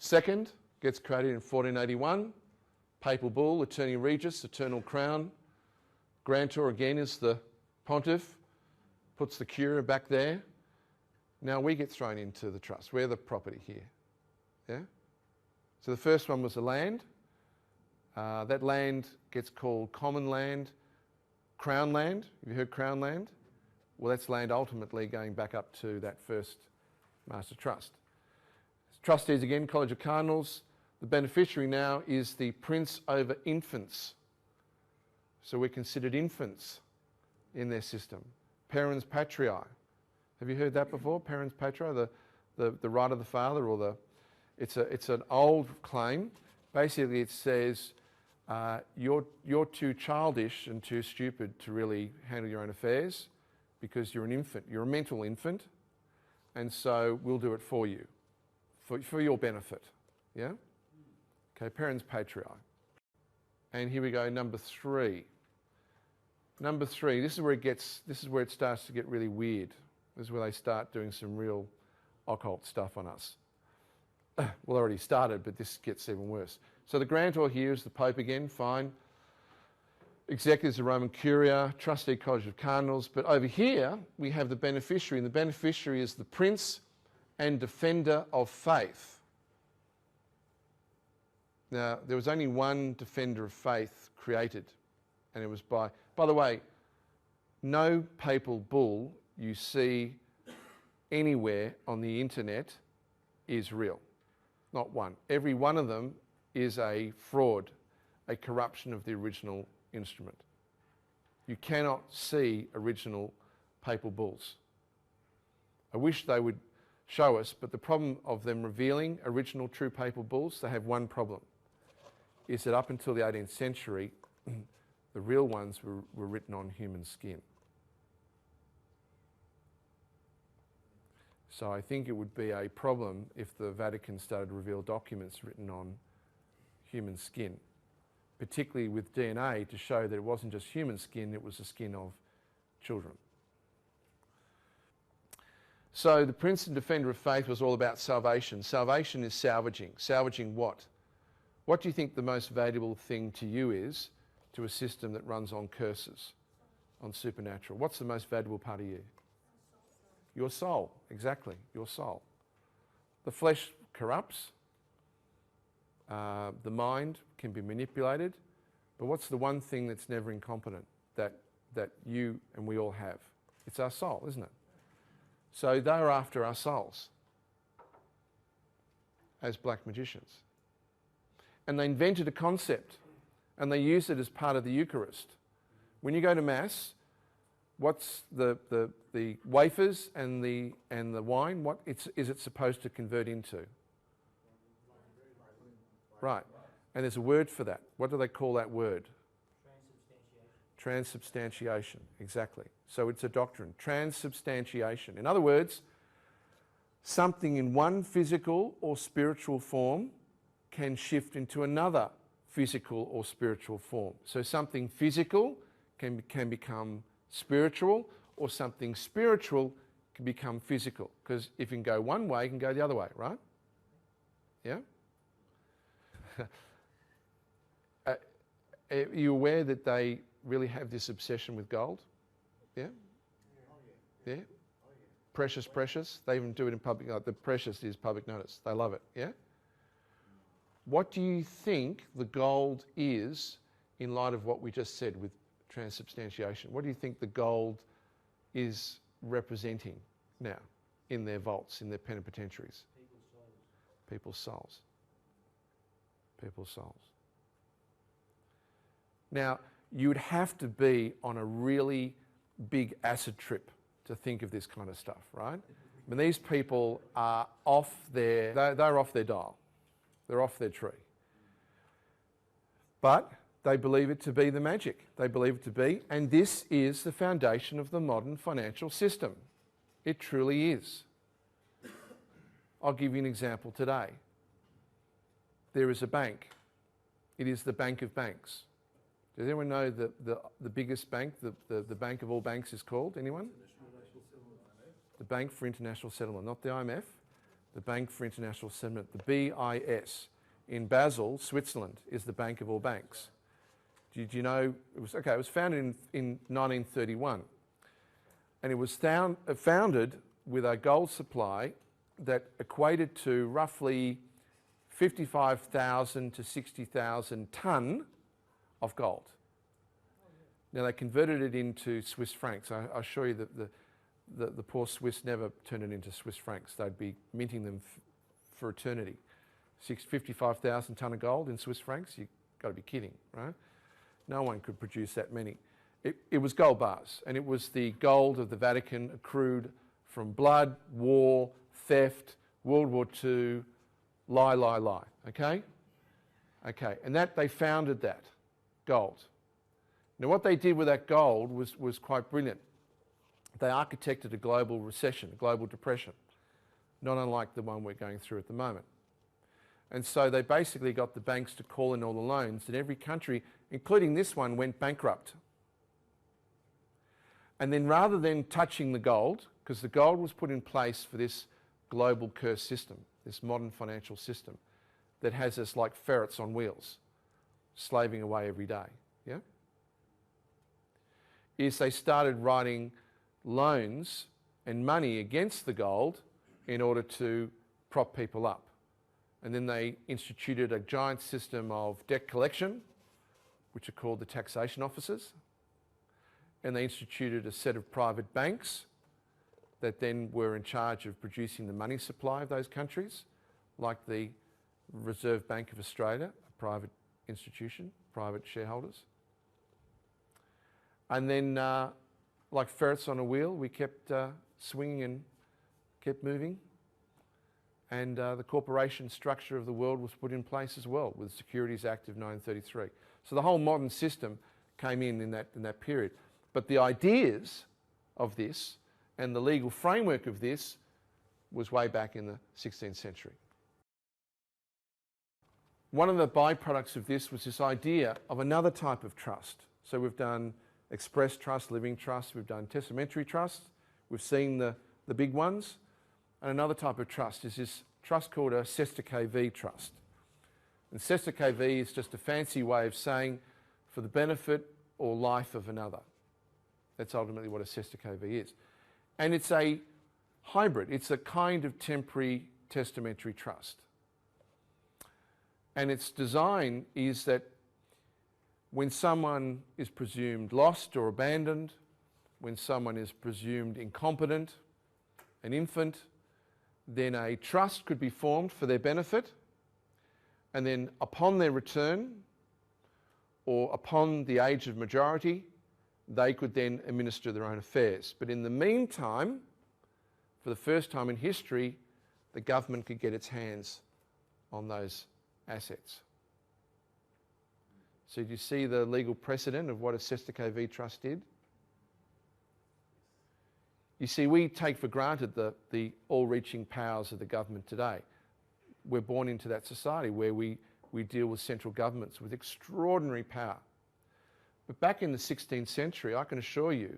Second gets created in 1481. Papal Bull, Attorney Regis, Eternal Crown. Grantor again is the pontiff, puts the curia back there. Now we get thrown into the trust. We're the property here. Yeah? So the first one was the land. That land gets called common land, crown land. Have you heard crown land? Well, that's land ultimately going back up to that first master trust. Trustees again, College of Cardinals. The beneficiary now is the prince over infants. So we're considered infants in their system. Parens patriae. Have you heard that before? Parens patriae, the right of the father, or the... It's an old claim. Basically it says you're too childish and too stupid to really handle your own affairs because you're an infant. You're a mental infant, and so we'll do it for you, for your benefit. Yeah? Okay, parens patriae. And here we go, number 3. Number 3, this is where it starts to get really weird. This is where they start doing some real occult stuff on us. Well, already started, but this gets even worse. So the grantor here is the Pope again, fine. Executives of Roman Curia, Trustee College of Cardinals. But over here, we have the beneficiary, and the beneficiary is the Prince and Defender of Faith. Now, there was only one Defender of Faith created, and it was by the way, no papal bull you see anywhere on the internet is real. Not one. Every one of them is a fraud, a corruption of the original instrument. You cannot see original papal bulls. I wish they would show us, but the problem of them revealing original true papal bulls, they have one problem, is that up until the 18th century, the real ones were written on human skin. So I think it would be a problem if the Vatican started to reveal documents written on human skin, particularly with DNA, to show that it wasn't just human skin, it was the skin of children. So the Prince and Defender of Faith was all about salvation. Salvation is salvaging. Salvaging what? What do you think the most valuable thing to you is to a system that runs on curses, on supernatural? What's the most valuable part of you? Your soul, exactly, your soul. The flesh corrupts, the mind can be manipulated, but what's the one thing that's never incompetent that you and we all have? It's our soul, isn't it? So they're after our souls as black magicians. And they invented a concept, and they used it as part of the Eucharist. When you go to Mass, what's the wafers and the wine? What is it supposed to convert into? Right. And there's a word for that. What do they call that word? Transubstantiation. Exactly. So it's a doctrine. Transubstantiation. In other words, something in one physical or spiritual form can shift into another physical or spiritual form. So something physical can become spiritual, or something spiritual can become physical. Because if you can go one way, you can go the other way, right? Yeah? Are you aware that they really have this obsession with gold? Yeah? Yeah? Precious, precious. They even do it in public. Like the precious is public notice. They love it. Yeah? What do you think the gold is in light of what we just said with transubstantiation? What do you think the gold is representing now in their vaults, in their penitentiaries? People's souls. People's souls. Now, you would have to be on a really big acid trip to think of this kind of stuff, right? I mean, these people are off they're off their dial. They're off their tree. But they believe it to be the magic. They believe it to be, and this is the foundation of the modern financial system. It truly is. I'll give you an example today. There is a bank. It is the bank of banks. Does anyone know the biggest bank, the bank of all banks is called? Anyone? The Bank for International Settlement, not the IMF. the Bank for International Settlement, the BIS, in Basel, Switzerland, is the bank of all banks. Do you know? It was founded in 1931, and it was founded with a gold supply that equated to roughly 55,000 to 60,000 tonne of gold. Now they converted it into Swiss francs. I assure you that the poor Swiss never turned it into Swiss francs. They'd be minting them for eternity. 55,000 tonne of gold in Swiss francs? You've got to be kidding, right? No one could produce that many. It was gold bars, and it was the gold of the Vatican accrued from blood, war, theft, World War II, lie, okay? Okay, and that they founded that gold. Now what they did with that gold was quite brilliant. They architected a global recession, a global depression, not unlike the one we're going through at the moment. And so they basically got the banks to call in all the loans, and every country, including this one, went bankrupt. And then rather than touching the gold, because the gold was put in place for this global curse system, this modern financial system that has us like ferrets on wheels, slaving away every day, yeah? Is they started writing loans and money against the gold in order to prop people up. And then they instituted a giant system of debt collection, which are called the taxation officers. And they instituted a set of private banks that then were in charge of producing the money supply of those countries, like the Reserve Bank of Australia, a private institution, private shareholders. And then, like ferrets on a wheel, we kept swinging and kept moving. And the corporation structure of the world was put in place as well with the Securities Act of 1933. So the whole modern system came in that period. But the ideas of this and the legal framework of this was way back in the 16th century. One of the byproducts of this was this idea of another type of trust. So we've done express trust, living trust, we've done testamentary trusts, we've seen the big ones. And another type of trust is this trust called a Cestui Que Vie Trust. And Cestui Que Vie is just a fancy way of saying for the benefit or life of another. That's ultimately what a Cestui Que Vie is. And it's a hybrid. It's a kind of temporary testamentary trust. And its design is that when someone is presumed lost or abandoned, when someone is presumed incompetent, an infant, then a trust could be formed for their benefit, and then upon their return or upon the age of majority, they could then administer their own affairs. But in the meantime, for the first time in history, the government could get its hands on those assets. So do you see the legal precedent of what a Cestui Que Vie Trust did? You see, we take for granted the all-reaching powers of the government today. We're born into that society where we deal with central governments with extraordinary power. But back in the 16th century, I can assure you,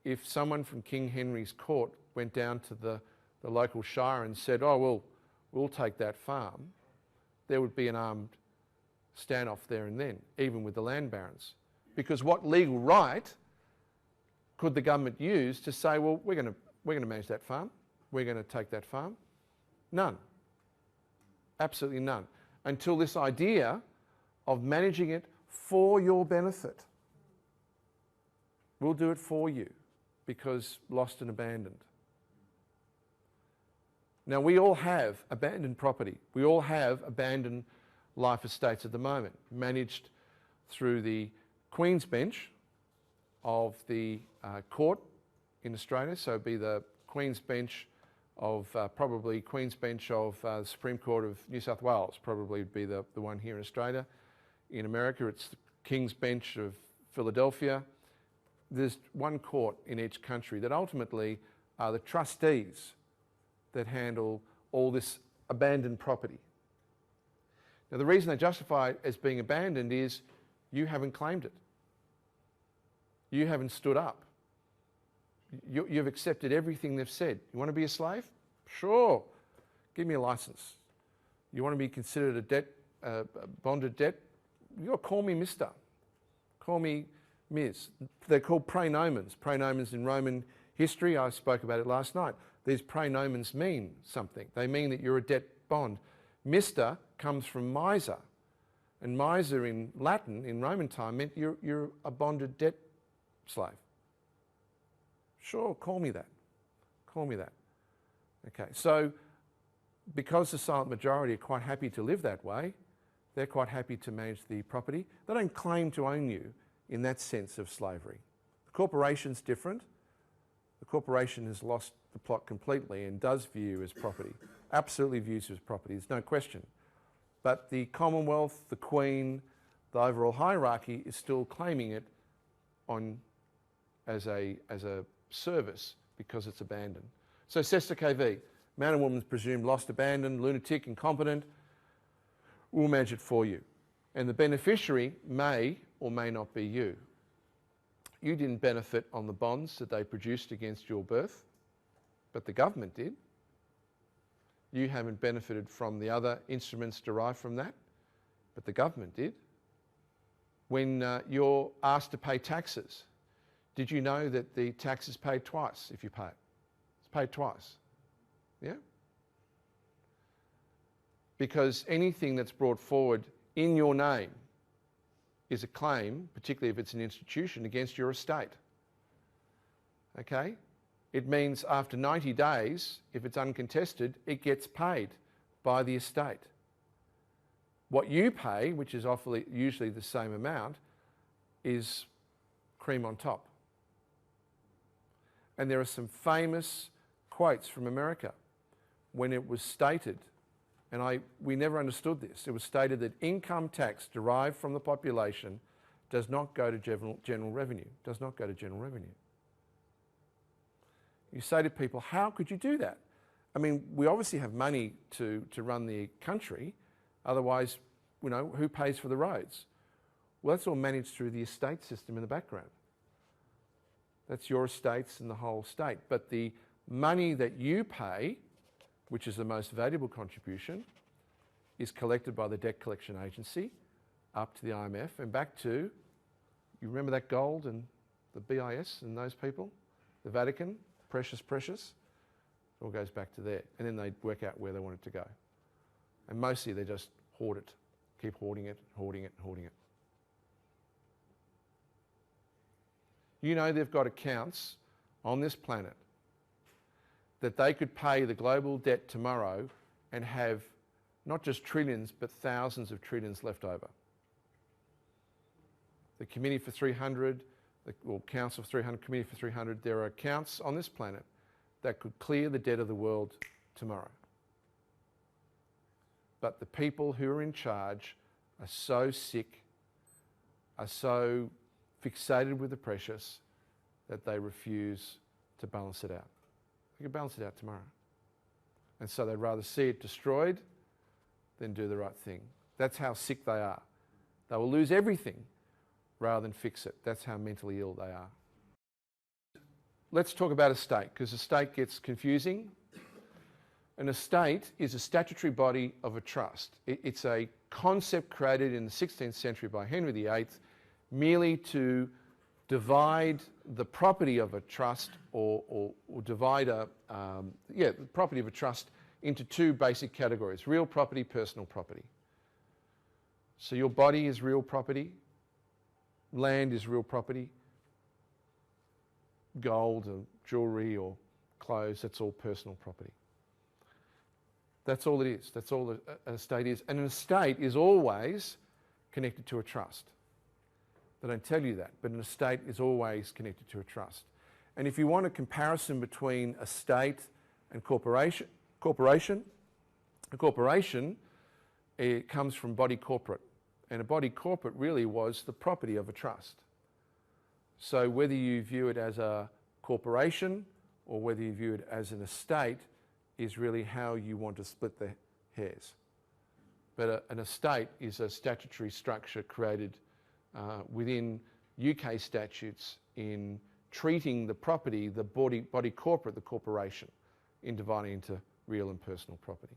if someone from King Henry's court went down to the local shire and said, oh, well, we'll take that farm, there would be an armed standoff there and then, even with the land barons. Because what legal right could the government use to say, well, we're going to manage that farm, we're going to take that farm? None. Absolutely none. Until this idea of managing it for your benefit. We'll do it for you because lost and abandoned. Now, we all have abandoned property. We all have abandoned life estates at the moment, managed through the Queen's Bench of the court in Australia. So it'd be the Queen's Bench of, probably Queen's Bench of the Supreme Court of New South Wales, probably would be the one here in Australia. In America, it's the King's Bench of Philadelphia. There's one court in each country that ultimately are the trustees that handle all this abandoned property. Now, the reason they justify it as being abandoned is you haven't claimed it. You haven't stood up. You've accepted everything they've said. You want to be a slave? Sure. Give me a license. You want to be considered a debt, bonded debt? You'll call me Mr. Call me Ms. They're called praenomens. Praenomens in Roman history, I spoke about it last night. These praenomens mean something. They mean that you're a debt bond. Mr. comes from miser. And miser in Latin, in Roman time, meant you're a bonded debt slave. Sure, call me that. Call me that. Okay, so because the silent majority are quite happy to live that way, they're quite happy to manage the property. They don't claim to own you in that sense of slavery. The corporation's different. The corporation has lost the plot completely and does view you as property. Absolutely views you as property, there's no question. But the Commonwealth, the Queen, the overall hierarchy is still claiming it on as a service because it's abandoned. So Cestui Que Vie, man and woman is presumed lost, abandoned, lunatic, incompetent, we'll manage it for you. And the beneficiary may or may not be you. You didn't benefit on the bonds that they produced against your birth, but the government did. You haven't benefited from the other instruments derived from that, but the government did. When you're asked to pay taxes, did you know that the tax is paid twice if you pay it? It's paid twice. Yeah? Because anything that's brought forward in your name is a claim, particularly if it's an institution, against your estate. Okay? It means after 90 days, if it's uncontested, it gets paid by the estate. What you pay, which is usually the same amount, is cream on top. And there are some famous quotes from America when it was stated, and we never understood this, it was stated that income tax derived from the population does not go to general revenue, does not go to general revenue. You say to people, how could you do that? I mean, we obviously have money to run the country, otherwise, you know, who pays for the roads? Well, that's all managed through the estate system in the background. That's your estates and the whole state. But the money that you pay, which is the most valuable contribution, is collected by the debt collection agency up to the IMF and back to, you remember that gold and the BIS and those people? The Vatican, precious, precious. It all goes back to there. And then they work out where they want it to go. And mostly they just hoard it, keep hoarding it, hoarding it, hoarding it. You know they've got accounts on this planet that they could pay the global debt tomorrow and have not just trillions, but thousands of trillions left over. The Committee for 300, or Council of 300, Committee for 300, there are accounts on this planet that could clear the debt of the world tomorrow. But the people who are in charge are so sick, are so fixated with the precious, that they refuse to balance it out. They can balance it out tomorrow. And so they'd rather see it destroyed than do the right thing. That's how sick they are. They will lose everything rather than fix it. That's how mentally ill they are. Let's talk about estate, because estate gets confusing. An estate is a statutory body of a trust. It's a concept created in the 16th century by Henry VIII merely to divide the property of a trust or divide the property of a trust into two basic categories: real property, personal property. So your body is real property, land is real property, gold or jewellery or clothes, that's all personal property. That's all it is. That's all an estate is. And an estate is always connected to a trust. They don't tell you that, but an estate is always connected to a trust. And if you want a comparison between estate and corporation, a corporation, it comes from body corporate. And a body corporate really was the property of a trust. So whether you view it as a corporation or whether you view it as an estate is really how you want to split the hairs. But an estate is a statutory structure created within UK statutes in treating the property, the body corporate, the corporation, in dividing into real and personal property.